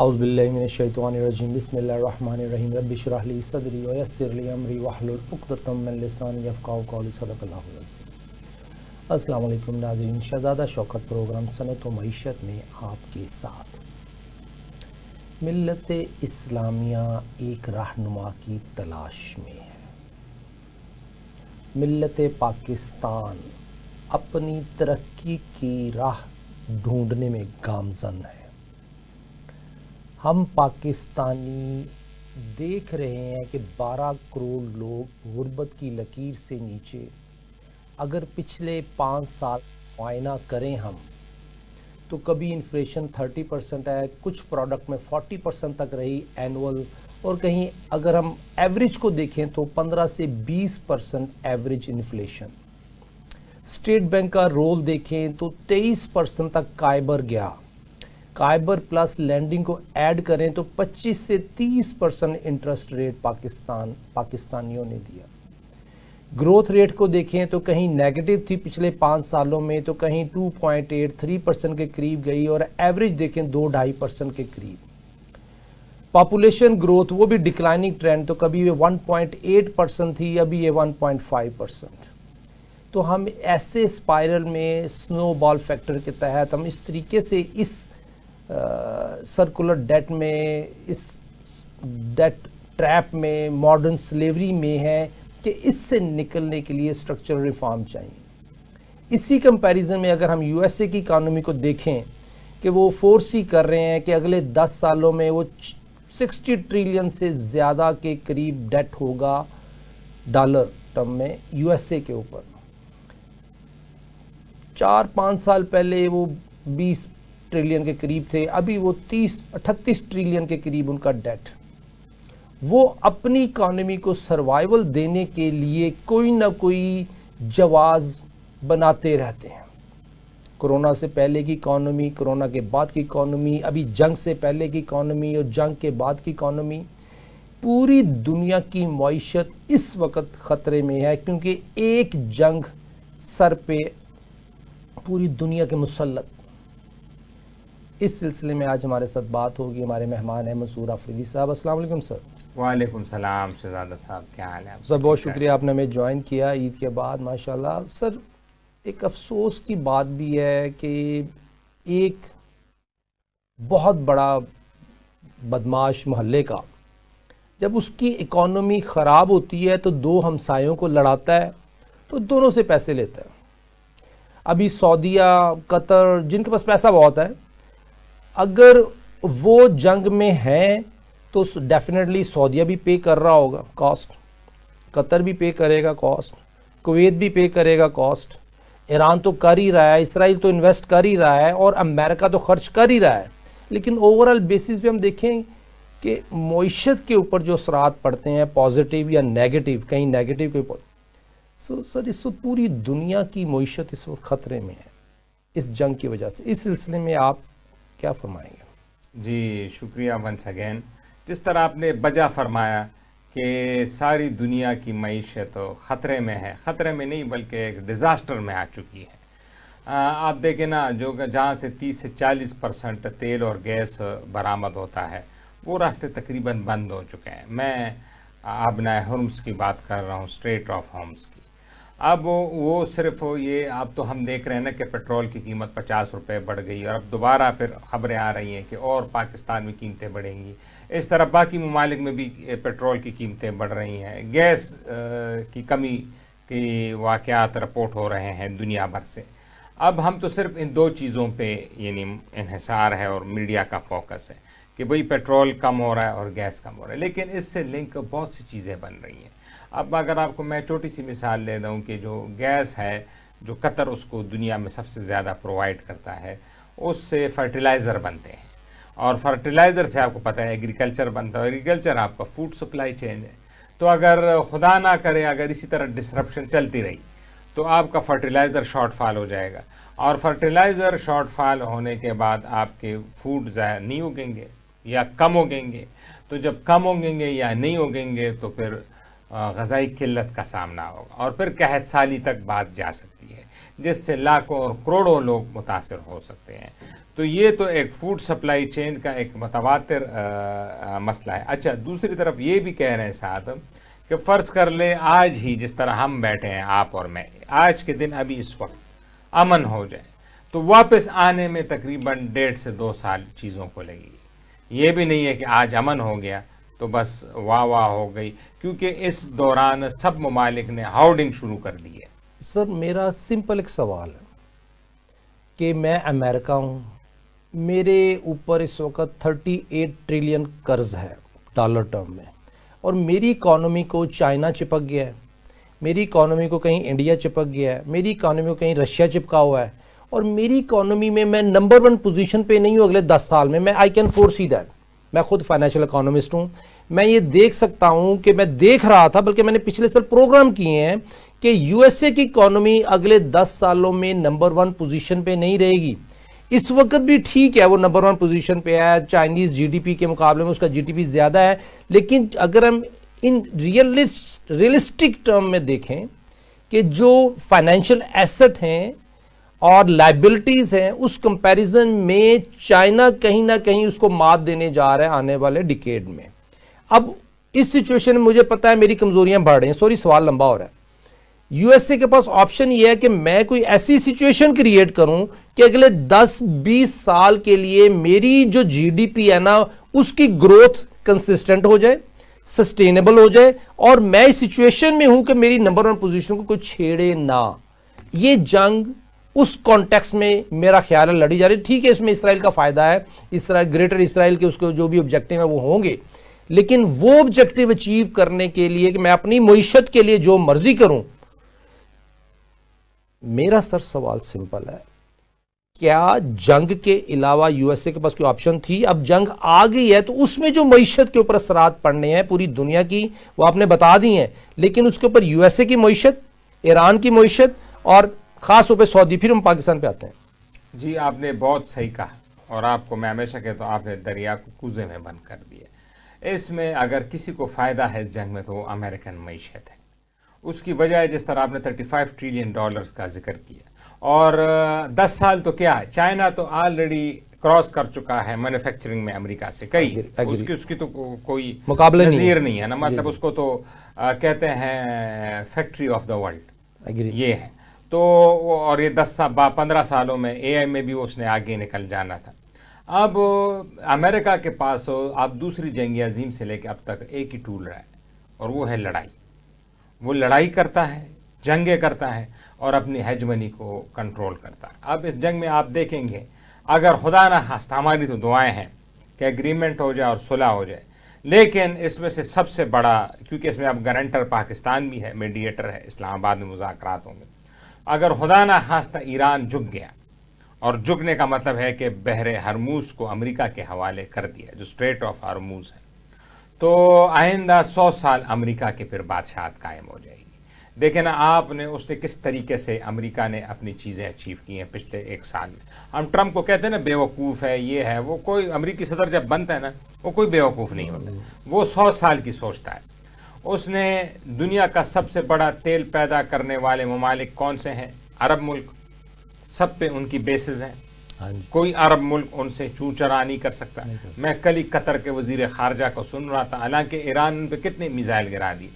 اعوذ باللہ من الشیطان الرجیم بسم اللہ الرحمن الرحیم رب اشرح لی صدری ویسر لی امری واحلل عقدۃ من لسانی یفقہوا قولی صدق اللہ العظیم۔ السلام علیکم ناظرین، شہزادہ شوکت پروگرام صنعت و معیشت میں آپ کے ساتھ۔ ملت اسلامیہ ایک رہنما کی تلاش میں ہے۔ ملت پاکستان اپنی ترقی کی راہ ڈھونڈنے میں گامزن ہے۔ ہم پاکستانی دیکھ رہے ہیں کہ 12 کروڑ لوگ غربت کی لکیر سے نیچے۔ اگر پچھلے 5 سال معائنہ کریں ہم تو کبھی انفلیشن 30% ہے، کچھ پروڈکٹ میں 40% تک رہی اینول، اور کہیں اگر ہم ایوریج کو دیکھیں تو 15 سے 20% ایوریج انفلیشن۔ اسٹیٹ بینک کا رول دیکھیں تو 23% تک کائبر گیا۔ کائبر پلس لینڈنگ کو ایڈ کریں تو 25 سے 30% انٹرسٹ ریٹ پاکستانیوں نے دیا۔ گروتھ ریٹ کو دیکھیں تو کہیں نیگیٹو تھی پچھلے 5 سالوں میں، تو کہیں 2.83% کے قریب گئی، اور ایوریج دیکھیں 2-2.5% کے قریب۔ پاپولیشن گروتھ وہ بھی ڈکلائننگ ٹرینڈ، تو کبھی یہ 1.8% تھی، ابھی یہ 1.5%۔ تو ہم ایسے اسپائرل میں سنو بال فیکٹر کے تحت ہم اس طریقے سے اس سرکولر ڈیٹ میں، اس ڈیٹ ٹریپ میں، ماڈرن سلیوری میں ہے کہ اس سے نکلنے کے لیے اسٹرکچرل ریفارم چاہیے۔ اسی کمپیریزن میں اگر ہم یو ایس اے کی اکانومی کو دیکھیں کہ وہ فورسی کر رہے ہیں کہ اگلے 10 سالوں میں وہ 60 ٹریلین سے زیادہ کے قریب ڈیٹ ہوگا ڈالر ٹرم میں یو ایس اے کے اوپر۔ 4-5 سال پہلے وہ 20 ٹریلین کے قریب تھے، ابھی وہ 38 ٹریلین کے قریب ان کا ڈیٹ۔ وہ اپنی اکانومی کو سروائیول دینے کے لیے کوئی نہ کوئی جواز بناتے رہتے ہیں۔ کرونا سے پہلے کی اکانومی، کرونا کے بعد کی اکانومی، ابھی جنگ سے پہلے کی اکانومی اور جنگ کے بعد کی اکانومی، پوری دنیا کی معیشت اس وقت خطرے میں ہے، کیونکہ ایک جنگ سر پہ پوری دنیا کے مسلط۔ اس سلسلے میں آج ہمارے ساتھ بات ہوگی، ہمارے مہمان ہیں منصور آفریدی صاحب۔ السلام علیکم سر۔ وعلیکم السلام شہزادہ صاحب، کیا حال ہے آپ؟ سر بہت شکریہ، آپ نے ہمیں جوائن کیا عید کے بعد ماشاءاللہ۔ سر ایک افسوس کی بات بھی ہے کہ ایک بہت بڑا بدماش محلے کا جب اس کی اکانومی خراب ہوتی ہے تو 2 ہمسایوں کو لڑاتا ہے، تو دونوں سے پیسے لیتا ہے۔ ابھی سعودیہ، قطر، جن کے پاس پیسہ بہت ہے، اگر وہ جنگ میں ہیں تو ڈیفینیٹلی سعودیہ بھی پے کر رہا ہوگا کاسٹ، قطر بھی پے کرے گا کاسٹ، کویت بھی پے کرے گا کاسٹ، ایران تو کر ہی رہا ہے، اسرائیل تو انویسٹ کر ہی رہا ہے، اور امریکہ تو خرچ کر ہی رہا ہے۔ لیکن اوورال بیسس پہ ہم دیکھیں کہ معیشت کے اوپر جو اثرات پڑتے ہیں پازیٹیو یا نیگیٹو، کہیں نیگیٹو کے اوپر، سر اس وقت پوری دنیا کی معیشت اس وقت خطرے میں ہے اس جنگ کی وجہ سے۔ اس سلسلے میں آپ کیا فرمائیں گے؟ جی شکریہ ونس اگین۔ جس طرح آپ نے بجا فرمایا کہ ساری دنیا کی معیشت خطرے میں ہے، خطرے میں نہیں بلکہ ایک ڈیزاسٹر میں آ چکی ہے۔ آپ دیکھیں نا، جو جہاں سے 30 سے 40% تیل اور گیس برآمد ہوتا ہے، وہ راستے تقریباً بند ہو چکے ہیں۔ میں آبنائے ہرمز کی بات کر رہا ہوں، اسٹریٹ آف ہارمز کی۔ اب وہ صرف یہ، اب تو ہم دیکھ رہے ہیں نا کہ پیٹرول کی قیمت 50 روپے بڑھ گئی، اور اب دوبارہ پھر خبریں آ رہی ہیں کہ اور پاکستان میں قیمتیں بڑھیں گی۔ اس طرح باقی ممالک میں بھی پیٹرول کی قیمتیں بڑھ رہی ہیں۔ گیس کی کمی کی واقعات رپورٹ ہو رہے ہیں دنیا بھر سے۔ اب ہم تو صرف ان 2 چیزوں پہ یعنی انحصار ہے، اور میڈیا کا فوکس ہے کہ بھئی پیٹرول کم ہو رہا ہے اور گیس کم ہو رہا ہے، لیکن اس سے لنک بہت سی چیزیں بن رہی ہیں۔ اب اگر آپ کو میں چھوٹی سی مثال دے دوں کہ جو گیس ہے، جو قطر اس کو دنیا میں سب سے زیادہ پرووائڈ کرتا ہے، اس سے فرٹیلائزر بنتے ہیں، اور فرٹیلائزر سے آپ کو پتہ ہے ایگریکلچر بنتا ہے، ایگریکلچر آپ کا فوڈ سپلائی چین ہے۔ تو اگر خدا نہ کرے اگر اسی طرح ڈسرپشن چلتی رہی تو آپ کا فرٹیلائزر شارٹ فال ہو جائے گا، اور فرٹیلائزر شارٹ فال ہونے کے بعد آپ کے فوڈ ضائع نہیں اگیں گے یا کم اگیں گے۔ تو جب کم اگیں گے یا نہیں اگیں گے تو پھر غذائی قلت کا سامنا ہوگا، اور پھر قحط سالی تک بات جا سکتی ہے۔ جس سے لاکھوں اور کروڑوں لوگ متاثر ہو سکتے ہیں. تو یہ تو ایک فوڈ سپلائی چین کا ایک متواتر مسئلہ ہے. اچھا دوسری طرف یہ بھی کہہ رہے ہیں ساتھ کہ فرض کر لیں آج ہی جس طرح ہم بیٹھے ہیں آپ اور میں, آج کے دن ابھی اس وقت امن ہو جائے تو واپس آنے میں تقریباً 1.5 سے 2 سال چیزوں کو لگے گی. یہ بھی نہیں ہے کہ آج امن ہو گیا تو بس واہ واہ ہو گئی, کیونکہ اس دوران سب ممالک نے ہاؤڈنگ شروع کر دی ہے. سر میرا سمپل ایک سوال ہے کہ میں امریکہ ہوں, میرے اوپر اس وقت 38 ٹریلین قرض ہے ڈالر ٹرم میں, اور میری اکانومی کو چائنا چپک گیا ہے, میری اکانومی کو کہیں انڈیا چپک گیا ہے, میری اکانومی کو کہیں رشیا چپکا ہوا ہے, اور میری اکانومی میں نمبر 1 پوزیشن پہ نہیں ہوں اگلے 10 سال میں. آئی کین فور سی دیٹ. میں خود فائنینشیل اکانومسٹ ہوں, میں یہ دیکھ سکتا ہوں کہ میں دیکھ رہا تھا, بلکہ میں نے پچھلے سال پروگرام کیے ہیں کہ یو ایس اے کی اکانومی اگلے 10 سالوں میں نمبر 1 پوزیشن پہ نہیں رہے گی. اس وقت بھی ٹھیک ہے وہ نمبر 1 پوزیشن پہ ہے, چائنیز جی ڈی پی کے مقابلے میں اس کا جی ڈی پی زیادہ ہے, لیکن اگر ہم ان ریئلسٹک ٹرم میں دیکھیں کہ جو فائنینشیل ایسٹ ہیں اور لائبلٹیز ہیں, اس کمپیریزن میں چائنا کہیں نہ کہیں اس کو مات دینے جا رہا ہے آنے والے ڈیکیڈ میں. اب اس سچویشن میں مجھے پتا ہے میری کمزوریاں بڑھ رہی ہیں, سوری سوال لمبا ہو رہا ہے. یو ایس اے کے پاس آپشن یہ ہے کہ میں کوئی ایسی سچویشن کریٹ کروں کہ اگلے 10-20 سال کے لیے میری جو جی ڈی پی ہے نا اس کی گروتھ کنسسٹنٹ ہو جائے, سسٹینیبل ہو جائے, اور میں اس سچویشن میں ہوں کہ میری نمبر 1 پوزیشن کو کوئی چھیڑے نہ. یہ جنگ اس کانٹیکس میں میرا خیال ہے لڑی جا رہی. ٹھیک ہے اس میں اسرائیل کا فائدہ ہے, اسرائیل گریٹر اسرائیل کے اس کو جو بھی آبجیکٹو ہیں وہ ہوں گے, لیکن وہ آبجیکٹو اچیو کرنے کے لیے کہ میں اپنی معیشت کے لیے جو مرضی کروں, میرا سر سوال سمپل ہے, کیا جنگ کے علاوہ یو ایس اے کے پاس کوئی آپشن تھی؟ اب جنگ آ گئی ہے تو اس میں جو معیشت کے اوپر اثرات پڑنے ہیں پوری دنیا کی وہ آپ نے بتا دی ہیں, لیکن اس کے اوپر یو ایس اے کی معیشت, ایران کی معیشت, اور خاص طور پہ سعودی. پھر ہم پاکستان پہ آتے ہیں. جی آپ نے بہت صحیح کہا, اور آپ کو میں ہمیشہ کہتا ہوں آپ نے دریا کو کوزے میں بند کر دیا. اس میں اگر کسی کو فائدہ ہے اس جنگ میں تو وہ امریکن معیشت ہے. اس کی وجہ ہے جس طرح آپ نے 35 ٹریلین ڈالرز کا ذکر کیا, اور 10 سال تو کیا ہے, چائنا تو آلریڈی کراس کر چکا ہے مینوفیکچرنگ میں امریکہ سے کئی, اس کی تو کوئی مقابلہ نظیر نہیں ہے نا, مطلب اس کو تو کہتے ہیں فیکٹری آف دا ورلڈ یہ ہے. تو اور یہ 15 سالوں میں اے آئی میں بھی اس نے آگے نکل جانا تھا. اب امریکہ کے پاس اب دوسری جنگ عظیم سے لے کے اب تک ایک ہی ٹول رہا ہے, اور وہ ہے لڑائی. وہ لڑائی کرتا ہے, جنگیں کرتا ہے, اور اپنی ہیجمنی کو کنٹرول کرتا ہے. اب اس جنگ میں آپ دیکھیں گے اگر خدا نہ خواستہ, ہماری تو دعائیں ہیں کہ اگریمنٹ ہو جائے اور صلح ہو جائے, لیکن اس میں سے سب سے بڑا, کیونکہ اس میں اب گارنٹر پاکستان بھی ہے, میڈیٹر ہے, اسلام آباد میں مذاکرات ہوں گے. اگر خدا نہ خواستہ ایران جھک گیا, اور جھکنے کا مطلب ہے کہ بحر ہرموز کو امریکہ کے حوالے کر دیا, جو اسٹریٹ آف ہرموز ہے, تو آئندہ 100 سال امریکہ کے پھر بادشاہت قائم ہو جائے گی. دیکھیں نا آپ نے اس نے کس طریقے سے امریکہ نے اپنی چیزیں اچیو کی ہیں پچھلے 1 سال میں. ہم ٹرمپ کو کہتے ہیں نا بیوقوف ہے, یہ ہے وہ, کوئی امریکی صدر جب بنتا ہے نا وہ کوئی بیوقوف نہیں ہوتا, وہ 100 سال کی سوچتا ہے. اس نے دنیا کا سب سے بڑا تیل پیدا کرنے والے ممالک کون سے ہیں؟ عرب ملک, سب پہ ان کی بیسز ہیں, کوئی عرب ملک ان سے چوں چرا نہیں کر سکتا. میں کل ہی قطر کے وزیر خارجہ کو سن رہا تھا, حالانکہ ایران پہ کتنے میزائل گرا دی,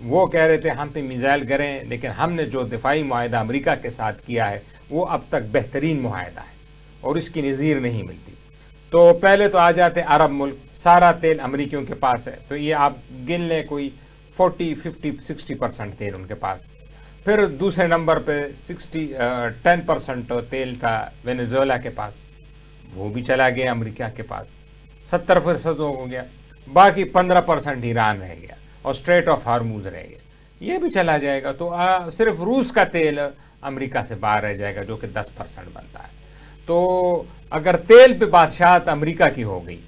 وہ کہہ رہے تھے ہم پہ میزائل گریں, لیکن ہم نے جو دفاعی معاہدہ امریکہ کے ساتھ کیا ہے وہ اب تک بہترین معاہدہ ہے, اور اس کی نظیر نہیں ملتی. تو پہلے تو آ جاتے عرب ملک, سارا تیل امریکیوں کے پاس ہے, تو یہ آپ گن لیں کوئی 40-50-60% تیل ان کے پاس. پھر دوسرے نمبر پہ 10% تیل تھا وینیزویلا کے پاس, وہ بھی چلا گیا امریکہ کے پاس, 70% ہو گیا. باقی 15% ایران رہ گیا, اور اسٹریٹ آف ہارموز رہ گیا, یہ بھی چلا جائے گا. تو صرف روس کا تیل امریکہ سے باہر رہ جائے گا, جو کہ 10% بنتا ہے. تو اگر تیل پہ بادشاہت امریکہ کی ہو گئی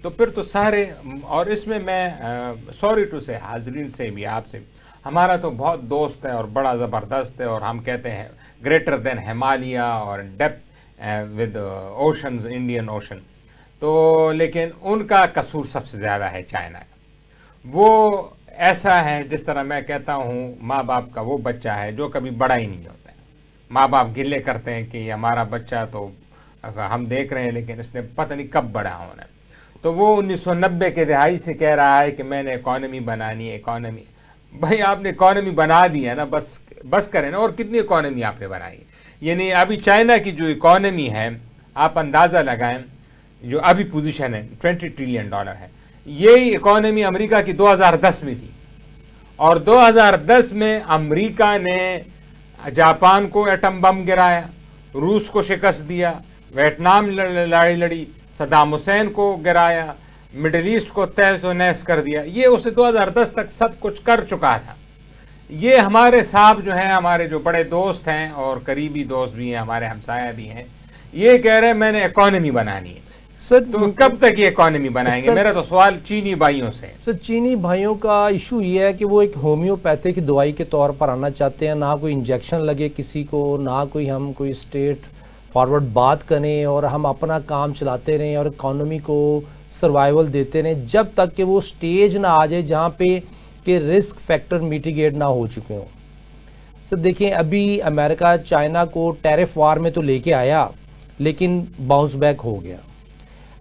تو پھر تو سارے, اور اس میں سوری ٹو سے حاضرین سے بھی, آپ سے, ہمارا تو بہت دوست ہے اور بڑا زبردست ہے, اور ہم کہتے ہیں گریٹر دین ہمالیہ اور depth with oceans, Indian ocean. تو لیکن ان کا قصور سب سے زیادہ ہے چائنا کا. وہ ایسا ہے جس طرح میں کہتا ہوں ماں باپ کا وہ بچہ ہے جو کبھی بڑا ہی نہیں ہوتا ہے, ماں باپ گلے کرتے ہیں کہ یہ ہمارا بچہ تو ہم دیکھ رہے ہیں لیکن اس نے پتہ نہیں کب بڑا ہونا ہے. تو وہ 1990 کے دہائی سے کہہ رہا ہے کہ میں نے اکانومی بنانی ہے. اکانومی بھائی آپ نے اکانومی بنا دی ہے نا, بس کریں نا. اور کتنی اکانومی آپ نے بنائی؟ یعنی ابھی چائنا کی جو اکانومی ہے آپ اندازہ لگائیں, جو ابھی پوزیشن ہے $20 ٹریلین ہے, یہی اکانومی امریکہ کی 2010 میں تھی. اور 2010 میں امریکہ نے جاپان کو ایٹم بم گرایا, روس کو شکست دیا, ویتنام لڑائی لڑی, صدام حسین کو گرایا, مڈل ایسٹ کو تہز و نیز کر دیا. یہ اسے 2010 تک سب کچھ کر چکا تھا. یہ ہمارے صاحب جو ہیں, ہمارے جو بڑے دوست ہیں اور قریبی دوست بھی ہیں, ہمارے ہمسایہ بھی ہیں, یہ کہہ رہے ہیں میں نے اکانومی بنانی ہے. سر تو کب تک یہ اکانومی بنائیں گے؟ میرا تو سوال چینی بھائیوں سے. سر چینی بھائیوں کا ایشو یہ ہے کہ وہ ایک ہومیوپیتھک دوائی کے طور پر آنا چاہتے ہیں, نہ کوئی انجیکشن لگے کسی کو, نہ ہم کوئی اسٹیٹ فارورڈ بات کریں اور ہم اپنا کام چلاتے رہیں اور اکانومی کو سروائیول دیتے رہیں جب تک کہ وہ سٹیج نہ آ جائے جہاں پہ کہ رسک فیکٹر میٹیگیٹ نہ ہو چکے ہوں. سر دیکھیں ابھی امریکہ چائنا کو ٹیرف وار میں تو لے کے آیا لیکن باؤنس بیک ہو گیا.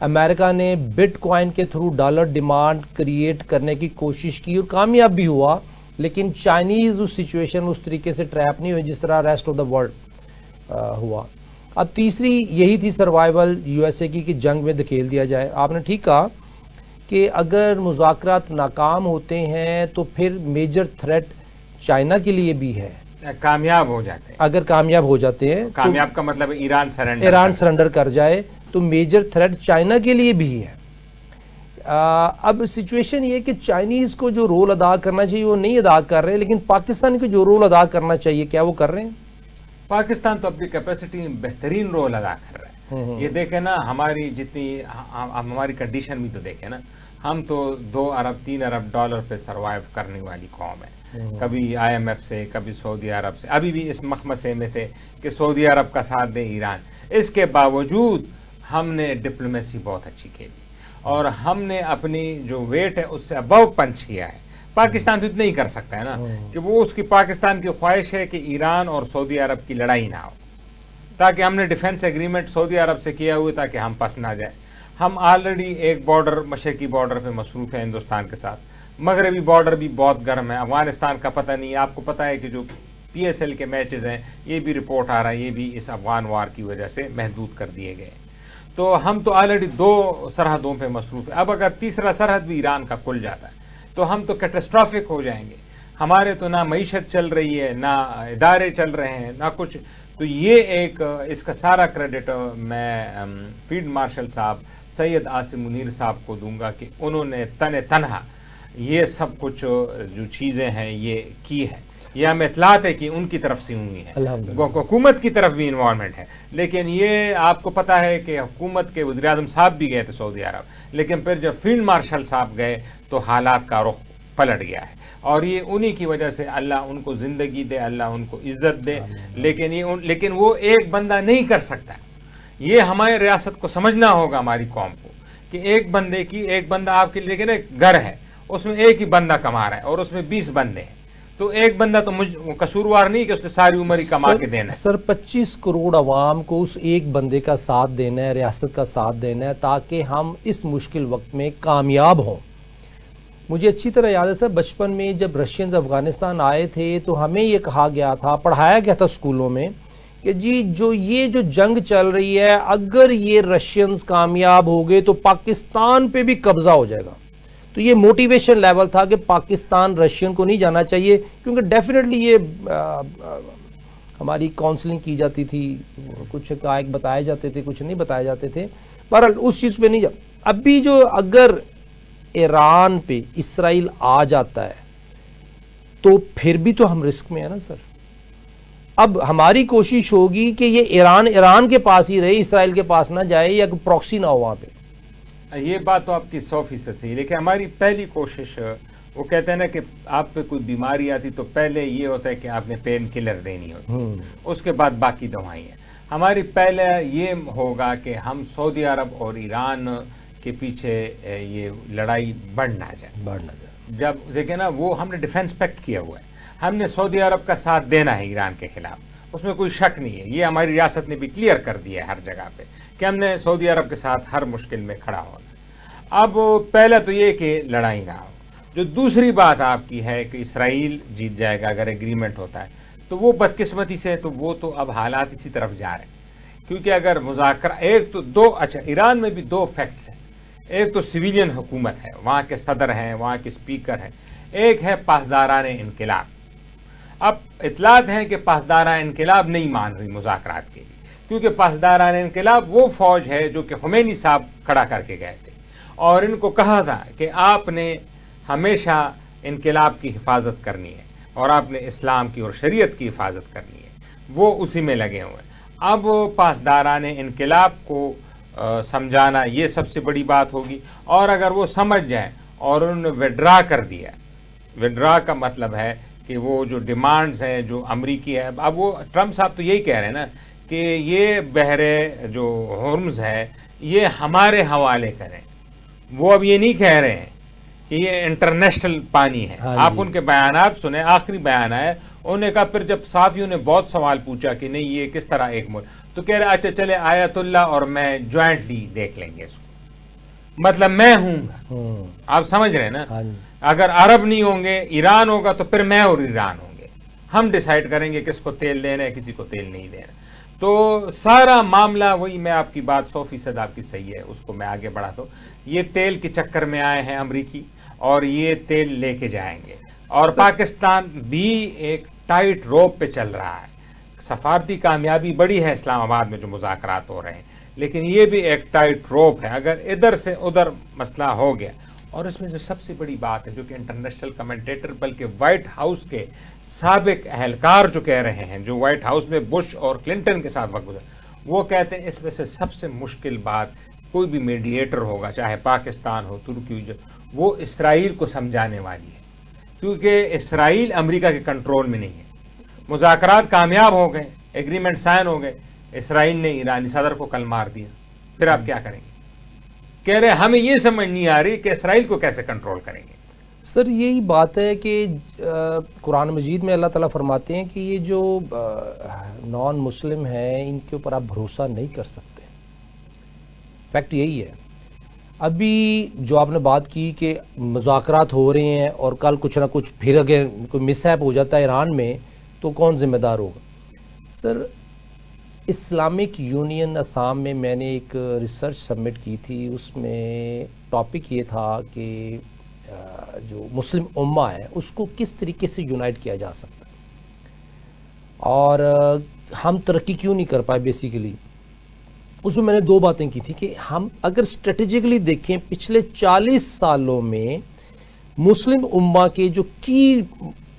امریکہ نے بٹ کوائن کے تھرو ڈالر ڈیمانڈ کریٹ کرنے کی کوشش کی اور کامیاب بھی ہوا, لیکن چائنیز اس سچویشن اس طریقے سے ٹریپ نہیں ہوئی جس طرح ریسٹ آف دا ورلڈ ہوا. اب تیسری یہی تھی سروائیول یو ایس اے کی کہ جنگ میں دھکیل دیا جائے. آپ نے ٹھیک کہا کہ اگر مذاکرات ناکام ہوتے ہیں تو پھر میجر تھریٹ چائنا کے لیے بھی ہے. کامیاب ہو جاتے ہیں, اگر کامیاب ہو جاتے ہیں, کامیاب کا مطلب ایران سرنڈر کر جائے تو میجر تھریٹ چائنا کے لیے بھی ہے. اب سچویشن یہ کہ چائنیز کو جو رول ادا کرنا چاہیے وہ نہیں ادا کر رہے, لیکن پاکستان کو جو رول ادا کرنا چاہیے کیا وہ کر رہے ہیں؟ پاکستان تو اپنی کیپیسٹی میں بہترین رول ادا کر رہا ہے. یہ دیکھیں نا ہماری جتنی ہماری کنڈیشن بھی تو دیکھیں نا, ہم تو 2 ارب 3 ارب ڈالر پہ سروائیو کرنے والی قوم ہے. کبھی IMF سے, کبھی سعودی عرب سے, ابھی بھی اس مخمسے میں تھے کہ سعودی عرب کا ساتھ دے ایران. اس کے باوجود ہم نے ڈپلومیسی بہت اچھی کی اور ہم نے اپنی جو ویٹ ہے اس سے ابو پنچ کیا ہے. پاکستان تو اتنا ہی کر سکتا ہے نا کہ وہ اس کی پاکستان کی خواہش ہے کہ ایران اور سعودی عرب کی لڑائی نہ ہو, تاکہ ہم نے ڈیفنس ایگریمنٹ سعودی عرب سے کیا ہوئے تاکہ ہم پس نہ جائے. ہم آلریڈی ایک بارڈر مشرقی بارڈر پہ مصروف ہیں ہندوستان کے ساتھ, مغربی بارڈر بھی بہت گرم ہے. افغانستان کا پتہ نہیں ہے, آپ کو پتہ ہے کہ جو PSL کے میچز ہیں یہ بھی رپورٹ آ رہا ہے, یہ بھی اس افغان وار کی وجہ سے محدود کر دیے گئے. تو ہم تو آلریڈی 2 سرحدوں پہ مصروف ہیں. اب اگر تیسرا سرحد بھی ایران کا کھل جاتا ہے تو ہم تو کیٹاسٹرافک ہو جائیں گے. ہمارے تو نہ معیشت چل رہی ہے, نہ ادارے چل رہے ہیں, نہ کچھ. تو یہ ایک اس کا سارا کریڈٹ میں فیلڈ مارشل صاحب سید عاصم منیر صاحب کو دوں گا کہ انہوں نے تنہا یہ سب کچھ جو چیزیں ہیں یہ کی ہے. یہ ہمیں اطلاعات ہے کہ ان کی طرف سے ہوئی ہے, حکومت کی طرف بھی انوالومنٹ ہے. لیکن یہ آپ کو پتہ ہے کہ حکومت کے وزیر اعظم صاحب بھی گئے تھے سعودی عرب, لیکن پھر جب فیلڈ مارشل صاحب گئے تو حالات کا رخ پلٹ گیا ہے. اور یہ انہی کی وجہ سے اللہ ان کو زندگی دے, اللہ ان کو عزت دے. لیکن وہ ایک بندہ نہیں کر سکتا. یہ ہماری ریاست کو سمجھنا ہوگا, ہماری قوم کو, کہ ایک بندہ آپ کے لیے لیکن ایک گھر ہے, اس میں ایک ہی بندہ کما رہا ہے اور اس میں 20 بندے ہیں. تو ایک بندہ تو قصوروار نہیں کہ اس نے ساری عمر ہی کما کے دینا ہے. سر 25 کروڑ عوام کو اس ایک بندے کا ساتھ دینا ہے, ریاست کا ساتھ دینا ہے تاکہ ہم اس مشکل وقت میں کامیاب ہوں. مجھے اچھی طرح یاد ہے سر, بچپن میں جب رشینز افغانستان آئے تھے تو ہمیں یہ کہا گیا تھا, پڑھایا گیا تھا اسکولوں میں کہ جی یہ جو جنگ چل رہی ہے اگر یہ رشینز کامیاب ہو گئے تو پاکستان پہ بھی قبضہ ہو جائے گا. تو یہ موٹیویشن لیول تھا کہ پاکستان رشین کو نہیں جانا چاہیے, کیونکہ ڈیفینیٹلی یہ ہماری کاؤنسلنگ کی جاتی تھی, کچھ حقائق بتائے جاتے تھے, کچھ نہیں بتائے جاتے تھے. بہرحال اس چیز پہ نہیں جا. ابھی جو اگر ایران پہ اسرائیل آ جاتا ہے تو پھر بھی تو ہم رسک میں ہیں نا سر. اب ہماری کوشش ہوگی کہ یہ ایران کے پاس ہی رہے, اسرائیل کے پاس نہ جائے یا پراکسی نہ ہو وہاں پہ. یہ بات تو آپ کی 100% صحیح, لیکن ہماری پہلی کوشش, وہ کہتے ہیں نا کہ آپ پہ کوئی بیماری آتی تو پہلے یہ ہوتا ہے کہ آپ نے پین کلر دینی ہوتی, اس کے بعد باقی دوائیں ہیں. ہماری پہلے یہ ہوگا کہ ہم سعودی عرب اور ایران کے پیچھے یہ لڑائی بڑھ نہ جائے. جب دیکھیں نا وہ ہم نے ڈیفنس پیکٹ کیا ہوا ہے, ہم نے سعودی عرب کا ساتھ دینا ہے ایران کے خلاف, اس میں کوئی شک نہیں ہے. یہ ہماری ریاست نے بھی کلیئر کر دیا ہے ہر جگہ پہ کہ ہم نے سعودی عرب کے ساتھ ہر مشکل میں کھڑا ہونا. اب پہلا تو یہ کہ لڑائی نہ ہو. جو دوسری بات آپ کی ہے کہ اسرائیل جیت جائے گا اگر ایگریمنٹ ہوتا ہے, تو وہ بدقسمتی سے تو وہ تو اب حالات اسی طرف جا رہے ہیں. کیونکہ اگر مذاکرہ ایک تو دو, اچھا ایران میں بھی دو فیکٹس ہیں. ایک تو سویلین حکومت ہے, وہاں کے صدر ہیں, وہاں کے اسپیکر ہیں. ایک ہے پاسداران انقلاب. اب اطلاعات ہیں کہ پاسداران انقلاب نہیں مان رہی مذاکرات کے لیے, کیونکہ پاسداران انقلاب وہ فوج ہے جو کہ خمینی صاحب کھڑا کر کے گئے تھے اور ان کو کہا تھا کہ آپ نے ہمیشہ انقلاب کی حفاظت کرنی ہے اور آپ نے اسلام کی اور شریعت کی حفاظت کرنی ہے. وہ اسی میں لگے ہوئے ہیں. اب پاسداران انقلاب کو سمجھانا یہ سب سے بڑی بات ہوگی, اور اگر وہ سمجھ جائیں اور انہوں نے وڈرا کر دیا. وڈرا کا مطلب ہے کہ وہ جو ڈیمانڈز ہیں جو امریکی ہے, اب وہ ٹرمپ صاحب تو یہی کہہ رہے ہیں نا کہ یہ بحرے جو ہرمز ہے یہ ہمارے حوالے کریں. وہ اب یہ نہیں کہہ رہے ہیں کہ یہ انٹرنیشنل پانی ہے. آپ ان کے بیانات سنیں, آخری بیان ہے انہوں نے کہا, پھر جب صحافیوں نے بہت سوال پوچھا کہ نہیں یہ کس طرح ایک ملک, تو کہہ رہے اچھا چلے آیت اللہ اور میں جوائنٹلی دیکھ لیں گے اس کو, مطلب میں ہوں گا. آپ سمجھ رہے ہیں نا, اگر عرب نہیں ہوں گے, ایران ہوگا, تو پھر میں اور ایران ہوں گے, ہم ڈیسائیڈ کریں گے کس کو تیل دینا ہے, کسی کو تیل نہیں دینا. تو سارا معاملہ وہی, میں آپ کی بات 100% آپ کی صحیح ہے, اس کو میں آگے بڑھاتا ہوں. یہ تیل کے چکر میں آئے ہیں امریکی اور یہ تیل لے کے جائیں گے, اور پاکستان بھی ایک ٹائٹ روپ پہ چل رہا ہے. سفارتی کامیابی بڑی ہے اسلام آباد میں جو مذاکرات ہو رہے ہیں, لیکن یہ بھی ایک ٹائٹ روپ ہے. اگر ادھر سے ادھر مسئلہ ہو گیا, اور اس میں جو سب سے بڑی بات ہے جو کہ انٹرنیشنل کمنٹیٹر بلکہ وائٹ ہاؤس کے سابق اہلکار جو کہہ رہے ہیں, جو وائٹ ہاؤس میں بش اور کلنٹن کے ساتھ وقت گزرا, وہ کہتے ہیں اس میں سے سب سے مشکل بات کوئی بھی میڈیٹر ہوگا, چاہے پاکستان ہو, ترکی ہو, وہ اسرائیل کو سمجھانے والی ہے, کیونکہ اسرائیل امریکہ کے کنٹرول میں نہیں ہے. مذاکرات کامیاب ہو گئے, ایگریمنٹ سائن ہو گئے, اسرائیل نے ایرانی صدر کو کل مار دیا, پھر آپ کیا کریں گے؟ کہہ رہے ہمیں یہ سمجھ نہیں آ رہی کہ اسرائیل کو کیسے کنٹرول کریں گے. سر یہی بات ہے کہ قرآن مجید میں اللہ تعالیٰ فرماتے ہیں کہ یہ جو نان مسلم ہیں ان کے اوپر آپ بھروسہ نہیں کر سکتے. فیکٹ یہی ہے. ابھی جو آپ نے بات کی کہ مذاکرات ہو رہے ہیں اور کل کچھ نہ کچھ پھر اگر کوئی مس ہیپ ہو جاتا ہے ایران میں تو کون ذمہ دار ہوگا؟ سر اسلامک یونین اسام میں میں نے ایک ریسرچ سبمٹ کی تھی, اس میں ٹاپک یہ تھا کہ جو مسلم امہ ہے اس کو کس طریقے سے یونائٹ کیا جا سکتا ہے, اور ہم ترقی کیوں نہیں کر پائے. بیسیکلی اس میں نے دو باتیں کی تھی کہ ہم اگر اسٹریٹجکلی دیکھیں پچھلے 40 سالوں میں مسلم امہ کے جو کی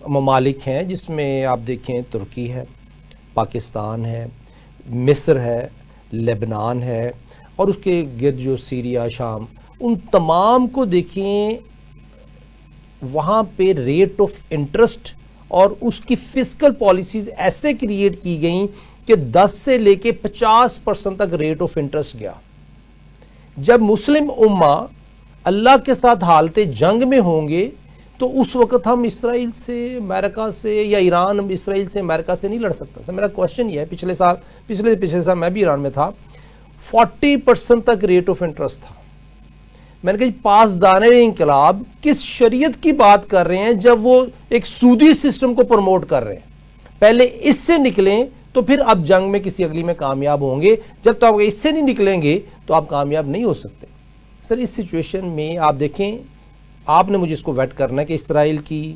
ممالک ہیں, جس میں آپ دیکھیں ترکی ہے, پاکستان ہے, مصر ہے, لبنان ہے, اور اس کے گرد جو سیریا, شام, ان تمام کو دیکھیں, وہاں پہ ریٹ آف انٹرسٹ اور اس کی فسکل پالیسیز ایسے کریٹ کی گئیں کہ 10 سے لے کے 50% تک ریٹ آف انٹرسٹ گیا. جب مسلم امہ اللہ کے ساتھ حالت جنگ میں ہوں گے تو اس وقت ہم اسرائیل سے, امریکہ سے, یا ایران اسرائیل سے, امریکہ سے نہیں لڑ سکتا. میرا کوشچن یہ ہے, پچھلے سال میں بھی ایران میں تھا, 40% تک ریٹ آف انٹرسٹ تھا. میں نے کہا پاسداران انقلاب کس شریعت کی بات کر رہے ہیں جب وہ ایک سودی سسٹم کو پروموٹ کر رہے ہیں؟ پہلے اس سے نکلیں تو پھر آپ جنگ میں کسی اگلی میں کامیاب ہوں گے. جب تک آپ اس سے نہیں نکلیں گے تو آپ کامیاب نہیں ہو سکتے. سر اس سچویشن میں آپ دیکھیں, آپ نے مجھے اس کو ویٹ کرنا ہے کہ اسرائیل کی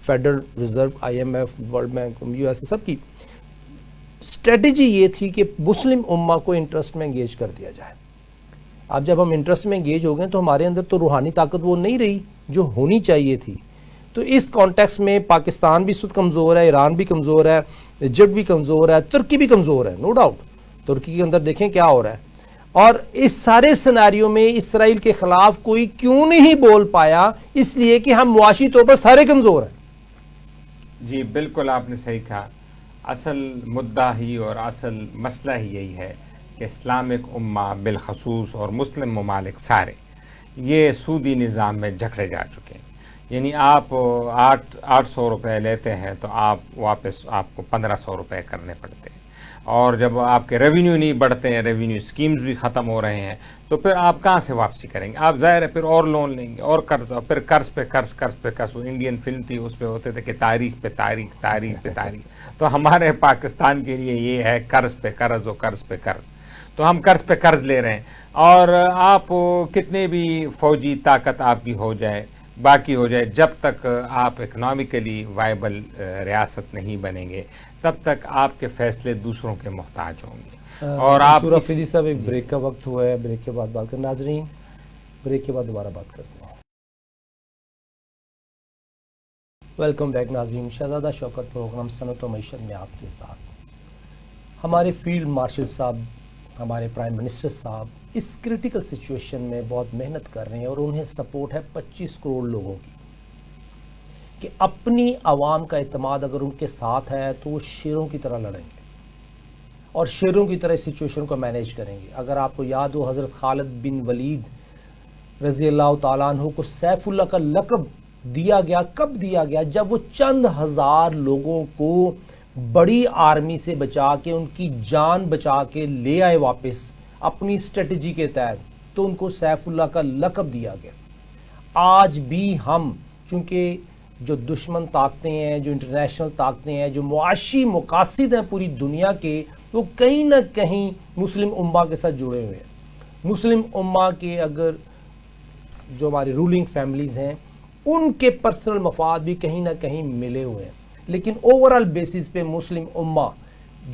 federal reserve, IMF, world bank, US سب کی اسٹریٹجی یہ تھی کہ مسلم امہ کو انٹرسٹ میں انگیج کر دیا جائے. اب جب ہم انٹرسٹ میں انگیج ہو گئے تو ہمارے اندر تو روحانی طاقت وہ نہیں رہی جو ہونی چاہیے تھی. تو اس کانٹیکس میں پاکستان بھی اس وقت کمزور ہے, ایران بھی کمزور ہے, ایجپٹ بھی کمزور ہے, ترکی بھی کمزور ہے, نو ڈاؤٹ. ترکی کے اندر دیکھیں کیا ہو رہا ہے. اور اس سارے سیناریو میں اسرائیل کے خلاف کوئی کیوں نہیں بول پایا؟ اس لیے کہ ہم معاشی طور پر سارے کمزور ہیں. جی بالکل آپ نے صحیح کہا. اصل مدعا ہی اور اصل مسئلہ ہی یہی ہے کہ اسلامک امہ بالخصوص اور مسلم ممالک سارے یہ سودی نظام میں جکڑے جا چکے ہیں. یعنی آپ 800 روپے لیتے ہیں تو آپ واپس آپ کو 1500 روپے کرنے پڑتے ہیں، اور جب آپ کے ریونیو نہیں بڑھتے ہیں، ریونیو اسکیمز بھی ختم ہو رہے ہیں، تو پھر آپ کہاں سے واپسی کریں گے؟ آپ ظاہر ہے پھر اور لون لیں گے اور قرض، اور پھر قرض پہ قرض، قرض پہ قرض۔ وہ انڈین فلم تھی، اس پہ ہوتے تھے کہ تاریخ پہ تاریخ، تاریخ پہ تاریخ۔ تو ہمارے پاکستان کے لیے یہ ہے قرض پہ قرض اور قرض پہ قرض۔ تو ہم قرض پہ قرض لے رہے ہیں، اور آپ کتنے بھی فوجی طاقت آپ کی ہو جائے، باقی ہو جائے، جب تک آپ اکنامکلی وائبل ریاست نہیں بنیں گے تب تک آپ کے فیصلے دوسروں کے محتاج ہوں گے۔ اور آپ منصور افریدی صاحب، ایک بریک کا وقت ہوا ہے، بریک کے بعد بات کریں۔ ناظرین، بریک کے بعد دوبارہ بات کرتے ہیں۔ ویلکم بیک ناظرین، شہزادہ شوکت پروگرام صنعت و معیشت میں آپ کے ساتھ۔ ہمارے فیلڈ مارشل صاحب، ہمارے پرائم منسٹر صاحب اس کرٹیکل سچویشن میں بہت محنت کر رہے ہیں، اور انہیں سپورٹ ہے 25 کروڑ لوگوں کی، کہ اپنی عوام کا اعتماد اگر ان کے ساتھ ہے تو وہ شیروں کی طرح لڑیں گے اور شیروں کی طرح اس سچویشن کو مینیج کریں گے۔ اگر آپ کو یاد ہو، حضرت خالد بن ولید رضی اللہ تعالیٰ عنہ کو سیف اللہ کا لقب دیا گیا، کب دیا گیا؟ جب وہ چند ہزار لوگوں کو بڑی آرمی سے بچا کے، ان کی جان بچا کے لے آئے واپس اپنی اسٹریٹجی کے تحت، تو ان کو سیف اللہ کا لقب دیا گیا۔ آج بھی ہم، چونکہ جو دشمن طاقتیں ہیں، جو انٹرنیشنل طاقتیں ہیں، جو معاشی مقاصد ہیں پوری دنیا کے، وہ کہیں نہ کہیں مسلم امہ کے ساتھ جڑے ہوئے ہیں۔ مسلم امہ کے اگر جو ہماری رولنگ فیملیز ہیں، ان کے پرسنل مفاد بھی کہیں نہ کہیں ملے ہوئے ہیں، لیکن اوورال بیسس پہ مسلم امہ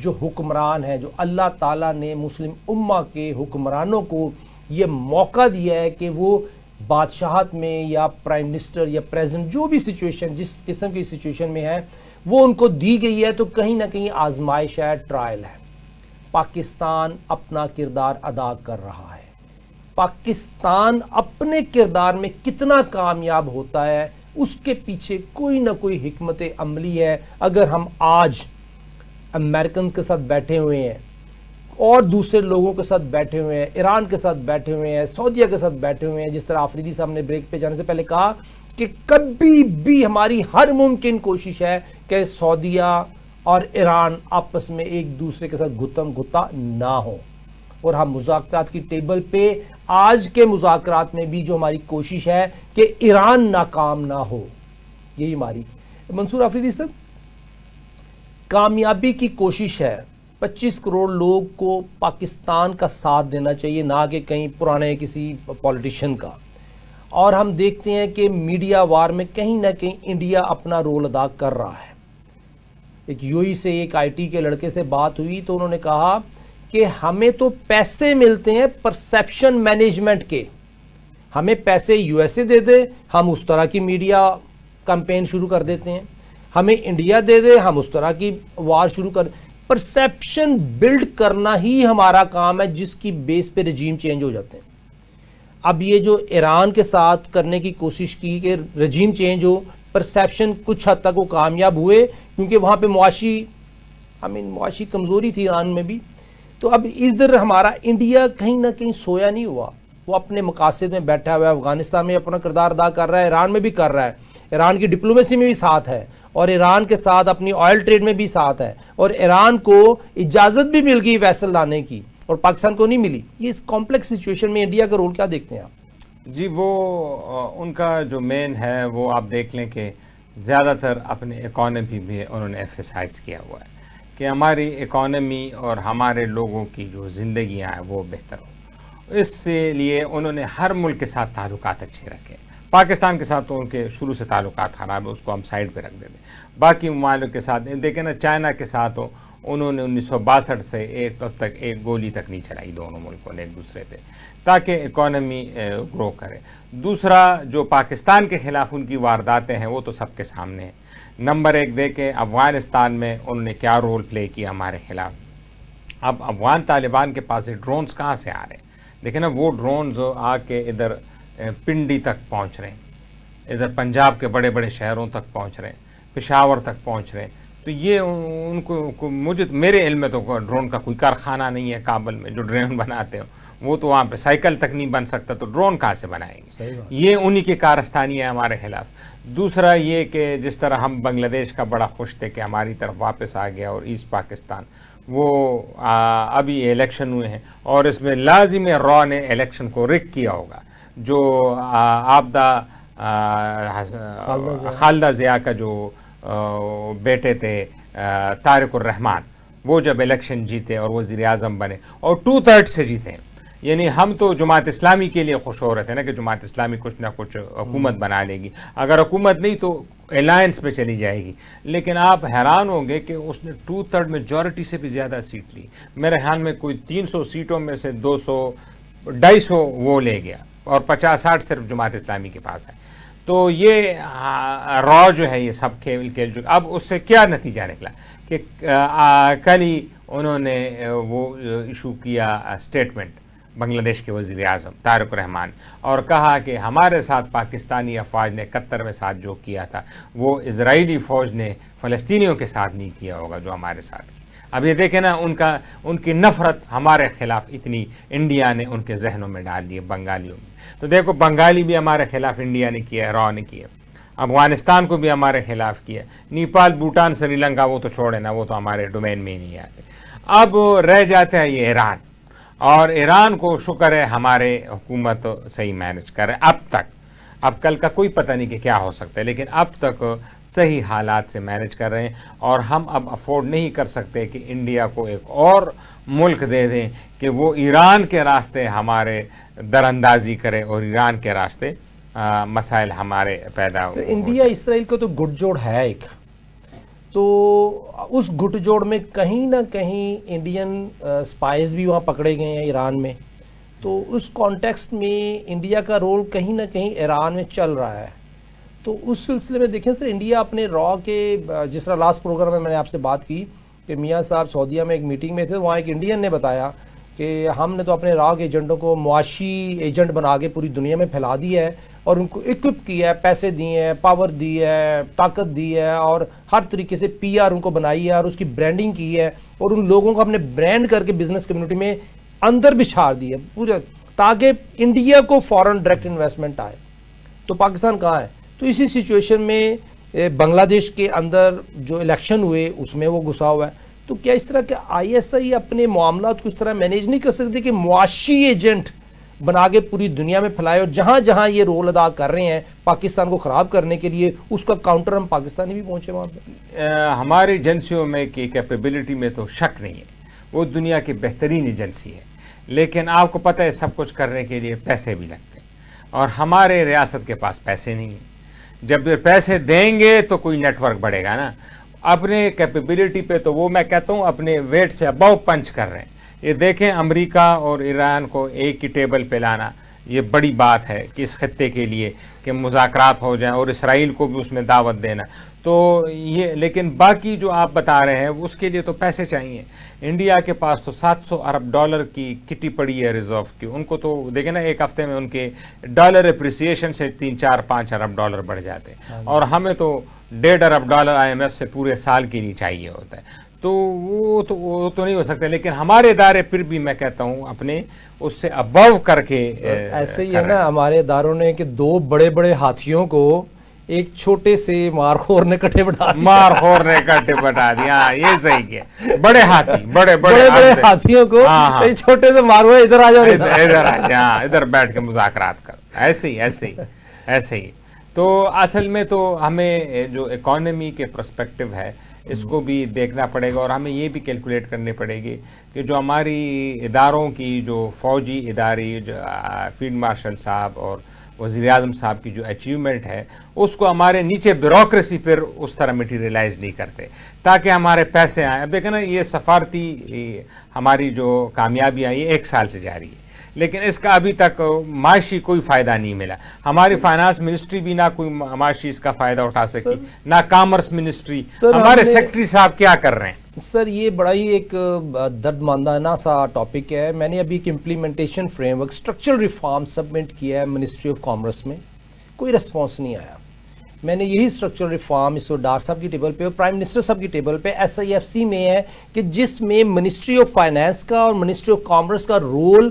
جو حکمران ہیں، جو اللہ تعالیٰ نے مسلم امہ کے حکمرانوں کو یہ موقع دیا ہے کہ وہ بادشاہت میں یا پرائم منسٹر یا پریزیڈنٹ، جو بھی سچویشن، جس قسم کی سچویشن میں ہے، وہ ان کو دی گئی ہے، تو کہیں نہ کہیں آزمائش ہے، ٹرائل ہے۔ پاکستان اپنا کردار ادا کر رہا ہے۔ پاکستان اپنے کردار میں کتنا کامیاب ہوتا ہے، اس کے پیچھے کوئی نہ کوئی حکمت عملی ہے۔ اگر ہم آج امریکنز کے ساتھ بیٹھے ہوئے ہیں اور دوسرے لوگوں کے ساتھ بیٹھے ہوئے ہیں، ایران کے ساتھ بیٹھے ہوئے ہیں، سعودیہ کے ساتھ بیٹھے ہوئے ہیں، جس طرح آفریدی صاحب نے بریک پہ جانے سے پہلے کہا کہ کبھی بھی ہماری ہر ممکن کوشش ہے کہ سعودیہ اور ایران آپس میں ایک دوسرے کے ساتھ گتم گتا نہ ہو، اور ہم مذاکرات کی ٹیبل پہ آج کے مذاکرات میں بھی جو ہماری کوشش ہے کہ ایران ناکام نہ ہو، یہی ہماری۔ منصور آفریدی صاحب، کامیابی کی کوشش ہے، 25 کروڑ لوگ کو پاکستان کا ساتھ دینا چاہیے، نہ کہ کہیں پرانے کسی پولیٹیشین کا۔ اور ہم دیکھتے ہیں کہ میڈیا وار میں کہیں نہ کہیں انڈیا اپنا رول ادا کر رہا ہے۔ ایک یو ای سے ایک آئی ٹی کے لڑکے سے بات ہوئی تو انہوں نے کہا کہ ہمیں تو پیسے ملتے ہیں پرسیپشن مینجمنٹ کے، ہمیں پیسے یو ایس اے دے دے، ہم اس طرح کی میڈیا کمپین شروع کر دیتے ہیں، ہمیں انڈیا دے دے، ہم اس طرح کی وار شروع کر۔ پرسیپشن بلڈ کرنا ہی ہمارا کام ہے، جس کی بیس پہ رجیم چینج ہو جاتے ہیں۔ اب یہ جو ایران کے ساتھ کرنے کی کوشش کی کہ رجیم چینج ہو، پرسیپشن کچھ حد تک وہ کامیاب ہوئے، کیونکہ وہاں پہ معاشی کمزوری تھی ایران میں بھی۔ تو اب ادھر ہمارا انڈیا کہیں نہ کہیں سویا نہیں ہوا، وہ اپنے مقاصد میں بیٹھا ہوا ہے، افغانستان میں اپنا کردار ادا کر رہا ہے، ایران میں بھی کر رہا ہے، ایران کی ڈپلومیسی میں بھی ساتھ ہے، اور ایران کے ساتھ اپنی آئل ٹریڈ میں بھی ساتھ ہے، اور ایران کو اجازت بھی مل گئی ویسل لانے کی اور پاکستان کو نہیں ملی۔ یہ اس کمپلیکس سچویشن میں انڈیا کا رول کیا دیکھتے ہیں آپ؟ جی، وہ ان کا جو مین ہے وہ آپ دیکھ لیں کہ زیادہ تر اپنے اکانومی بھی انہوں نے ایفیسائز کیا ہوا ہے کہ ہماری اکانومی اور ہمارے لوگوں کی جو زندگیاں ہیں وہ بہتر ہو۔ اس سے لیے انہوں نے ہر ملک کے ساتھ تعلقات اچھے رکھے۔ پاکستان کے ساتھ تو ان کے شروع سے تعلقات خراب ہے، اس کو ہم سائڈ پہ رکھ دیتے۔ باقی ممالک کے ساتھ دیکھیں نا، چائنا کے ساتھ انہوں نے 1962 سے ایک گولی تک نہیں چلائی دونوں ملکوں نے ایک دوسرے پہ، تاکہ اکانومی گرو کرے۔ دوسرا، جو پاکستان کے خلاف ان کی وارداتیں ہیں وہ تو سب کے سامنے ہیں۔ نمبر 1 دیکھیں افغانستان میں انہوں نے کیا رول پلے کیا ہمارے خلاف۔ اب افغان طالبان کے پاس ڈرونز کہاں سے آ رہے ہیں؟ دیکھیں نا، وہ ڈرونز آ کے ادھر پنڈی تک پہنچ رہے ہیں، ادھر پنجاب کے بڑے بڑے شہروں تک پہنچ رہے ہیں، پشاور تک پہنچ رہے ہیں۔ تو یہ ان کو میرے علم میں تو ڈرون کا کوئی کارخانہ نہیں ہے کابل میں جو ڈرون بناتے ہو، وہ تو وہاں پہ سائیکل تک نہیں بن سکتا تو ڈرون کہاں سے بنائیں گے؟ صحیح بات. یہ انہی کی کارستانی ہے ہمارے خلاف. دوسرا یہ کہ جس طرح ہم بنگلہ دیش کا بڑا خوش تھے کہ ہماری طرف واپس آ گیا اور ایسٹ پاکستان، وہ ابھی الیکشن ہوئے ہیں اور اس میں لازم را نے الیکشن کو رک کیا ہوگا. جو آبدہ خالدہ ضیاء کا جو بیٹے تھے طارق الرحمان، وہ جب الیکشن جیتے اور وزیر اعظم بنے اور 2/3 سے جیتے ہیں، یعنی ہم تو جماعت اسلامی کے لیے خوش ہو رہے تھے نا کہ جماعت اسلامی کچھ نہ کچھ حکومت بنا لے گی، اگر حکومت نہیں تو الائنس پہ چلی جائے گی. لیکن آپ حیران ہوں گے کہ اس نے 2/3 میجورٹی سے بھی زیادہ سیٹ لی. میرے خیال میں کوئی 300 سیٹوں میں سے 200-250 وہ لے گیا اور 50-60 صرف جماعت اسلامی کے پاس ہے. تو یہ را جو ہے یہ سب کھیل جو اب اس سے کیا نتیجہ نکلا کہ کل ہی انہوں نے وہ ایشو کیا اسٹیٹمنٹ بنگلہ دیش کے وزیر اعظم طارق الرحمان، اور کہا کہ ہمارے ساتھ پاکستانی افواج نے 71 میں ساتھ جو کیا تھا وہ اسرائیلی فوج نے فلسطینیوں کے ساتھ نہیں کیا ہوگا جو ہمارے ساتھ. اب یہ دیکھیں نا ان کی نفرت ہمارے خلاف اتنی انڈیا نے ان کے ذہنوں میں ڈال دی ہے، بنگالیوں میں. تو دیکھو بنگالی بھی ہمارے خلاف انڈیا نے کیا ہے، را نے کیا، افغانستان کو بھی ہمارے خلاف کیا، نیپال، بھوٹان، سری لنکا وہ تو چھوڑے نا، وہ تو ہمارے ڈومین میں ہی نہیں آتے. اب رہ جاتا ہے یہ ایران، اور ایران کو شکر ہے ہمارے حکومت صحیح مینج کر رہے اب تک. اب کل کا کوئی پتہ نہیں کہ کیا ہو سکتا ہے، لیکن اب تک صحیح حالات سے مینج کر رہے ہیں. اور ہم اب افورڈ نہیں کر سکتے کہ انڈیا کو ایک اور ملک دے دیں کہ وہ ایران کے راستے ہمارے در اندازی کرے اور ایران کے راستے مسائل ہمارے پیدا ہو. انڈیا اسرائیل کو تو گٹ جوڑ ہے ایک، تو اس گٹ جوڑ میں کہیں نہ کہیں انڈین اسپائز بھی وہاں پکڑے گئے ہیں ایران میں. تو اس کانٹیکسٹ میں انڈیا کا رول کہیں نہ کہیں ایران میں چل رہا ہے. تو اس سلسلے میں دیکھیں سر، انڈیا اپنے را کے جس طرح لاسٹ پروگرام میں نے آپ سے بات کی کہ میاں صاحب سعودیہ میں ایک میٹنگ میں تھے، وہاں ایک انڈین نے بتایا کہ ہم نے تو اپنے را کے ایجنٹوں کو معاشی ایجنٹ بنا کے پوری دنیا میں پھیلا دیا ہے اور ان کو اکوپ کیا ہے، پیسے دیے ہیں، پاور دی ہے، طاقت دی ہے، اور ہر طریقے سے پی آر ان کو بنائی ہے اور اس کی برانڈنگ کی ہے، اور ان لوگوں کو اپنے برانڈ کر کے بزنس کمیونٹی میں اندر بھی چھاڑ دی ہے پورے، تاکہ انڈیا کو فورن ڈائریکٹ انویسٹمنٹ آئے. تو پاکستان کہاں ہے؟ تو اسی سچویشن میں بنگلہ دیش کے اندر جو الیکشن ہوئے اس میں وہ گھسا ہوا ہے. تو کیا اس طرح کے آئی ایس آئی اپنے معاملات کو اس طرح مینیج نہیں کر سکتے کہ معاشی ایجنٹ بنا کے پوری دنیا میں پھیلائے، اور جہاں جہاں یہ رول ادا کر رہے ہیں پاکستان کو خراب کرنے کے لیے اس کا کاؤنٹر ہم پاکستانی بھی پہنچے وہاں پہ؟ ہماری ایجنسیوں میں کی کیپیبلٹی میں تو شک نہیں ہے، وہ دنیا کی بہترین ایجنسی ہے، لیکن آپ کو پتہ ہے سب کچھ کرنے کے لیے پیسے بھی لگتے ہیں، اور ہمارے ریاست کے پاس پیسے نہیں ہیں. جب پیسے دیں گے تو کوئی نیٹ ورک بڑھے گا نا. اپنے کیپیبلٹی پہ تو وہ میں کہتا ہوں اپنے ویٹ سے ابو پنچ کر رہے ہیں. یہ دیکھیں امریکہ اور ایران کو ایک ہی ٹیبل پہ لانا یہ بڑی بات ہے کہ اس خطے کے لیے کہ مذاکرات ہو جائیں، اور اسرائیل کو بھی اس میں دعوت دینا. تو یہ لیکن باقی جو آپ بتا رہے ہیں اس کے لیے تو پیسے چاہیے. انڈیا کے پاس تو $700 ارب کی کٹی پڑی ہے ریزرو کی. ان کو تو دیکھیں نا ایک ہفتے میں ان کے ڈالر اپریسیشن سے 3-4-5 ارب ڈالر بڑھ جاتے ہیں، اور ہمیں تو $1.5 ارب IMF سے پورے سال کے لیے چاہیے ہوتا ہے. تو وہ تو نہیں ہو سکتا، لیکن ہمارے ادارے پھر بھی میں کہتا ہوں اپنے اس سے ابو کر کے ایسے ہی ہے نا. ہمارے اداروں نے کہ 2 بڑے بڑے ہاتھیوں کو ایک چھوٹے سے مارخور نے کٹے بٹھا دیا. یہ صحیح کیا، بڑے ہاتھی بڑے ہاتھیوں کو چھوٹے سے مارو، ادھر آ جاؤ، ادھر آ جا، ادھر بیٹھ کے مذاکرات کر. ایسے ہی تو اصل میں تو ہمیں جو اکانومی کے پرسپیکٹو ہے اس کو بھی دیکھنا پڑے گا، اور ہمیں یہ بھی کیلکولیٹ کرنے پڑے گی کہ جو ہماری اداروں کی جو فوجی اداری جو فیلڈ مارشل صاحب اور وزیر اعظم صاحب کی جو اچیومنٹ ہے اس کو ہمارے نیچے بیوروکریسی پھر اس طرح میٹیریلائز نہیں کرتے تاکہ ہمارے پیسے آئیں. اب دیکھیں نا یہ سفارتی ہماری جو کامیابی آئی 1 سال سے جاری ہے، لیکن اس کا ابھی تک معاشی کوئی فائدہ نہیں ملا. ہماری فائنانس منسٹری بھی نہ کوئی معاشی اس کا فائدہ اٹھا سکی، نہ کامرس منسٹری. ہمارے سیکٹری صاحب کیا کر رہے ہیں؟ سر یہ بڑا ہی ایک درد ماندانہ سا ٹاپک ہے. میں نے ابھی ایک implementation frame work structural reform submit کیا ہے منسٹری آف کامرس میں، کوئی رسپانس نہیں آیا. میں نے یہی اسٹرکچرل ریفارم اس وقت ڈار صاحب کی ٹیبل پہ اور پرائم منسٹر صاحب کی ٹیبل پہ SIFC میں ہے کہ جس میں منسٹری آف فائنانس کا اور منسٹری آف کامرس کا رول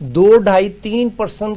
2-2.5-3%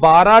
12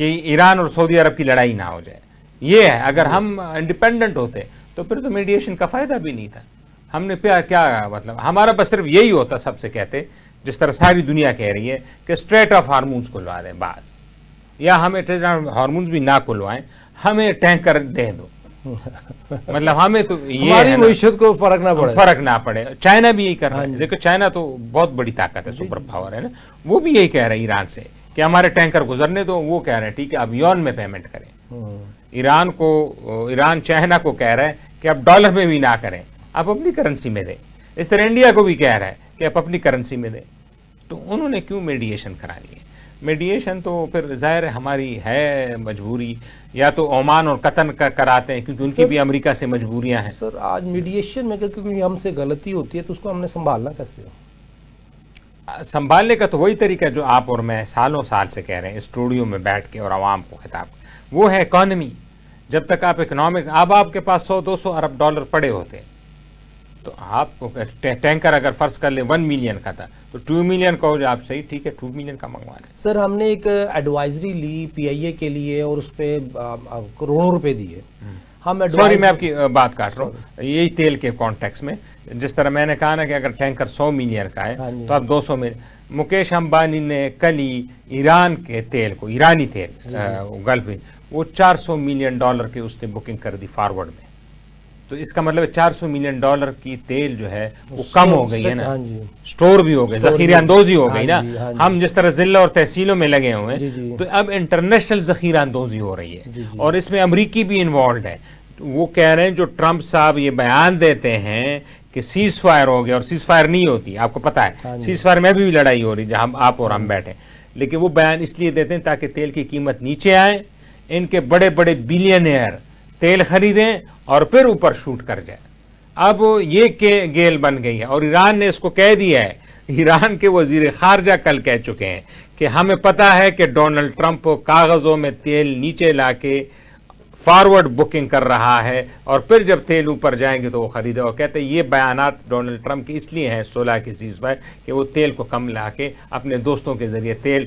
کہ ایران اور سعودی عرب کی لڑائی نہ ہو جائے. یہ ہے, اگر ہم انڈیپینڈنٹ ہوتے تو پھر تو میڈیشن کا فائدہ بھی نہیں تھا. ہم نے کیا مطلب, ہمارا بس صرف یہی ہوتا سب سے کہتے, جس طرح ساری دنیا کہہ رہی ہے کہ اسٹریٹ آف ہارمونز کھلوا دیں بس, یا ہمیں ہارمونز بھی نہ کھلوائیں, ہمیں ٹینکر دے دو. مطلب ہمیں تو یہ ہماری معیشت کو فرق نہ پڑے. چائنا بھی یہی کر رہا ہے. دیکھو چائنا تو بہت بڑی طاقت ہے, سپر پاور ہے نا, وہ بھی یہی کہہ رہا ہے ایران سے کہ ہمارے ٹینکر گزرنے دو. وہ کہہ رہے ہیں ٹھیک ہے اب یون میں پیمنٹ کریں. ایران چائنا کو کہہ رہا ہے کہ اب ڈالر میں بھی نہ کریں, آپ اپنی کرنسی میں دیں. اس طرح انڈیا کو بھی کہہ رہا ہے کہ آپ اپنی کرنسی میں دیں. تو انہوں نے کیوں میڈیشن کرا لی ہے؟ میڈیشن تو پھر ظاہر ہماری ہے مجبوری, یا تو عمان اور قطر کا کراتے ہیں کیونکہ ان کی بھی امریکہ سے مجبوریاں ہیں. سر آج میڈیشن میں کیونکہ ہم سے غلطی ہوتی ہے تو اس کو ہم نے سنبھالنا کیسے ہو؟ سنبھالنے کا تو وہی طریقہ جو آپ اور میں سالوں سال سے کہہ رہے ہیں اسٹوڈیو میں بیٹھ کے اور عوام کو خطاب, وہ ہے اکانومی. جب تک آپ اکنامک, اب آپ کے پاس 100-200 ارب ڈالر پڑے ہوتے تو آپ کو ٹینکر اگر فرض کر لیں 1 ملین کا تھا تو 2 ملین کا ہو جائے, آپ صحیح ٹھیک ہے 2 ملین کا منگوا لیں. سر ہم نے ایک ایڈوائزری لی پی آئی اے کے لیے اور اس پہ کروڑوں روپے دیے. ہم سوری میں آپ کی بات کاٹ رہا ہوں, یہی تیل کے کانٹیکس میں, جس طرح میں نے کہا نا کہ اگر ٹینکر 100 ملین کا ہے تو آپ 200 ملین. مکیش امبانی نے کل ہی ایران کے تیل کو, ایرانی تیل گلف میں, وہ $400 ملین کے اس نے بکنگ کر دی فارورڈ میں. تو اس کا مطلب $400 ملین کی تیل جو ہے وہ کم ہو گئی ہے نا, سٹور بھی ہو گئے, ذخیرہ اندوزی ہو گئی نا. ہم جس طرح ضلع اور تحصیلوں میں لگے ہوئے ہیں تو اب انٹرنیشنل ذخیرہ اندوزی ہو رہی ہے, اور اس میں امریکی بھی انوالوڈ ہے. وہ کہہ رہے ہیں جو ٹرمپ صاحب یہ بیان دیتے ہیں کہ سیز فائر ہو گیا, اور سیز فائر نہیں ہوتی, آپ کو پتا ہے سیز فائر میں بھی لڑائی ہو رہی جہاں آپ اور ہم بیٹھے, لیکن وہ بیان اس لیے دیتے ہیں تاکہ تیل کی قیمت نیچے آئے, ان کے بڑے بڑے بلینئر تیل خریدیں اور پھر اوپر شوٹ کر جائے. اب یہ گیل بن گئی ہے, اور ایران نے اس کو کہہ دیا ہے. ایران کے وزیر خارجہ کل کہہ چکے ہیں کہ ہمیں پتا ہے کہ ڈونلڈ ٹرمپ کاغذوں میں تیل نیچے لا کے فارورڈ بکنگ کر رہا ہے, اور پھر جب تیل اوپر جائیں گے تو وہ خریدے. اور کہتے ہیں یہ بیانات ڈونلڈ ٹرمپ کے اس لیے ہیں 16 کی سیز فائر کہ وہ تیل کو کم لا کے اپنے دوستوں کے ذریعے تیل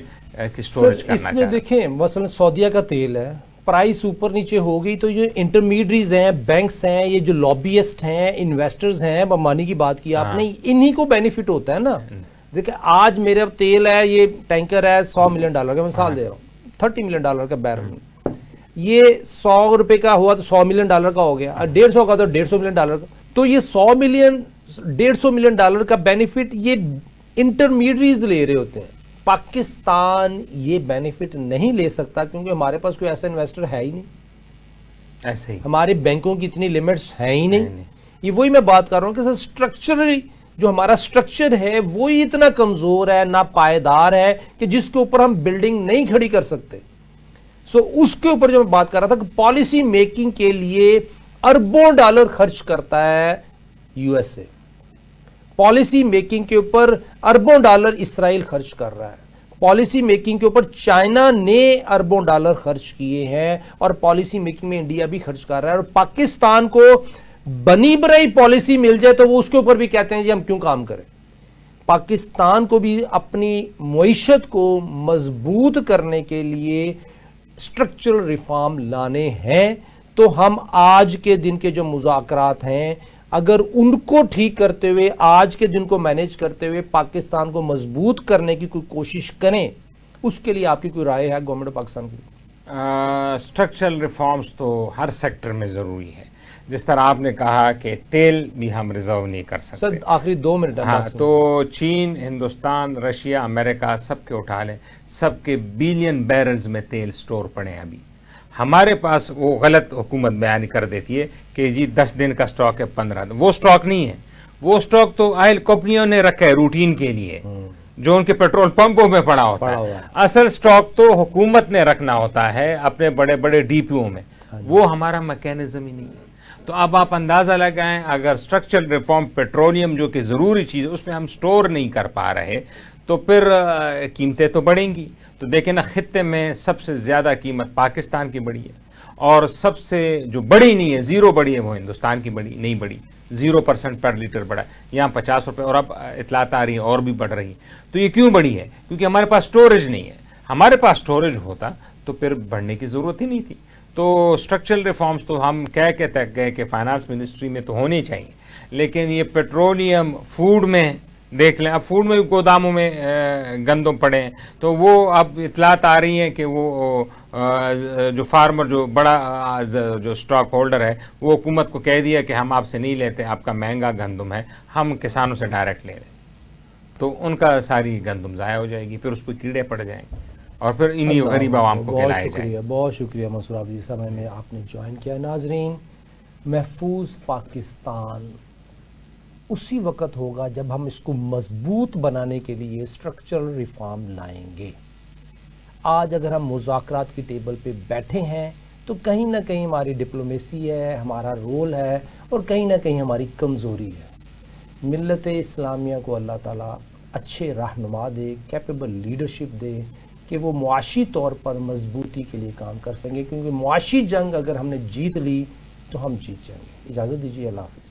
کی سٹوریج کرنا چاہتے ہیں. اس میں دیکھیں مثلا سعودیہ کا تیل ہے, پرائس اوپر نیچے ہو گئی تو یہ انٹرمیڈریز ہیں, بینکس ہیں, یہ جو لابیسٹ ہیں, انویسٹرز ہیں, امبانی کی بات کی آپ نے, انہی کو بینیفٹ ہوتا ہے نا. دیکھیں آج میرا تیل ہے, یہ ٹینکر ہے $100 ملین کا, مثال دے رہا ہوں, $30 ملین کا بیرل, یہ $100 کا ہوا تو $100 ملین کا ہو گیا, 150 کا تو $150 ملین کا. تو یہ $100 ملین کا بینیفٹ یہ انٹرمیڈریز لے رہے ہوتے ہیں. پاکستان یہ بینیفٹ نہیں لے سکتا کیونکہ ہمارے پاس کوئی ایسا انویسٹر ہے ہی نہیں, ایسے ہی ہمارے بینکوں کی اتنی لمٹس ہیں ہی نہیں. یہ وہی میں بات کر رہا ہوں کہ سر سٹرکچرلی جو ہمارا سٹرکچر ہے وہی اتنا کمزور ہے, نا پائیدار ہے کہ جس کے اوپر ہم بلڈنگ نہیں کھڑی کر سکتے. اس کے اوپر جو میں بات کر رہا تھا کہ پالیسی میکنگ کے لیے اربوں ڈالر خرچ کرتا ہے U S A, policy making کے اوپر اربوں ڈالر اسرائیل خرچ کر رہا ہے, پالیسی میکنگ کے اوپر چائنا نے اربوں ڈالر خرچ کیے ہیں, اور پالیسی میکنگ میں انڈیا بھی خرچ کر رہا ہے. اور پاکستان کو بنی برائی پالیسی مل جائے تو وہ اس کے اوپر بھی کہتے ہیں جی ہم کیوں کام کریں. پاکستان کو بھی اپنی معیشت کو مضبوط کرنے کے لیے اسٹرکچرل ریفارم لانے ہیں. تو ہم آج کے دن کے جو مذاکرات ہیں اگر ان کو ٹھیک کرتے ہوئے, آج کے دن کو مینیج کرتے ہوئے پاکستان کو مضبوط کرنے کی کوئی کوشش کریں, اس کے لیے آپ کی کوئی رائے ہے گورنمنٹ آف پاکستان کی؟ اسٹرکچرل ریفارمز تو ہر سیکٹر میں ضروری ہے. جس طرح آپ نے کہا کہ تیل بھی ہم ریزرو نہیں کر سکتے. سر آخری 2 منٹ. ہاں, تو چین, ہندوستان, رشیا, امریکہ سب کے اٹھا لیں, سب کے بلین بیرلز میں تیل سٹور پڑے ہیں. ابھی ہمارے پاس وہ غلط حکومت بیان کر دیتی ہے کہ جی 10 دن کا سٹاک ہے, 15 دن. وہ سٹاک نہیں ہے, وہ سٹاک تو آئل کمپنیوں نے رکھا ہے روٹین کے لیے جو ان کے پیٹرول پمپوں میں پڑا ہوتا ہے. اصل سٹاک تو حکومت نے رکھنا ہوتا ہے اپنے بڑے بڑے ڈی پی او میں, وہ ہمارا میکینزم ہی نہیں ہے. تو اب آپ اندازہ لگائیں اگر اسٹرکچرل ریفارم پیٹرولیم جو کہ ضروری چیز ہے اس میں ہم سٹور نہیں کر پا رہے تو پھر قیمتیں تو بڑھیں گی. تو دیکھیں نا, خطے میں سب سے زیادہ قیمت پاکستان کی بڑی ہے, اور سب سے جو بڑی نہیں ہے, زیرو بڑی ہے, وہ ہندوستان کی بڑی نہیں بڑی, 0% پر لیٹر بڑھا ہے. یہاں 50 روپے, اور اب اطلاعات آ رہی ہیں اور بھی بڑھ رہی. تو یہ کیوں بڑھی ہے؟ کیونکہ ہمارے پاس سٹوریج نہیں ہے. ہمارے پاس سٹوریج ہوتا تو پھر بڑھنے کی ضرورت ہی نہیں تھی. تو اسٹرکچرل ریفارمز تو ہم کہہ تک گئے کہ فائنانس منسٹری میں تو ہونی چاہیے, لیکن یہ پیٹرولیم فوڈ میں دیکھ لیں, اب فوڈ میں گوداموں میں گندم پڑے ہیں, تو وہ اب اطلاعات آ رہی ہیں کہ وہ جو فارمر جو بڑا جو اسٹاک ہولڈر ہے وہ حکومت کو کہہ دیا کہ ہم آپ سے نہیں لیتے, آپ کا مہنگا گندم ہے, ہم کسانوں سے ڈائریکٹ لے رہے ہیں. تو ان کا ساری گندم ضائع ہو جائے گی, پھر اس پہ کیڑے پڑ جائیں گے اور پھر انہی غریب عوام کو کھلائے جائیں. بہت شکریہ منصور عابدی صاحب, میں آپ نے جوائن کیا. ناظرین, محفوظ پاکستان اسی وقت ہوگا جب ہم اس کو مضبوط بنانے کے لیے اسٹرکچرل ریفارم لائیں گے. آج اگر ہم مذاکرات کی ٹیبل پہ بیٹھے ہیں تو کہیں نہ کہیں ہماری ڈپلومیسی ہے, ہمارا رول ہے, اور کہیں نہ کہیں ہماری کمزوری ہے. ملت اسلامیہ کو اللہ تعالیٰ اچھے رہنما دے, کیپیبل لیڈرشپ دے کہ وہ معاشی طور پر مضبوطی کے لیے کام کر سکیں, کیونکہ معاشی جنگ اگر ہم نے جیت لی تو ہم جیت جائیں گے. اجازت دیجیے, اللہ حافظ.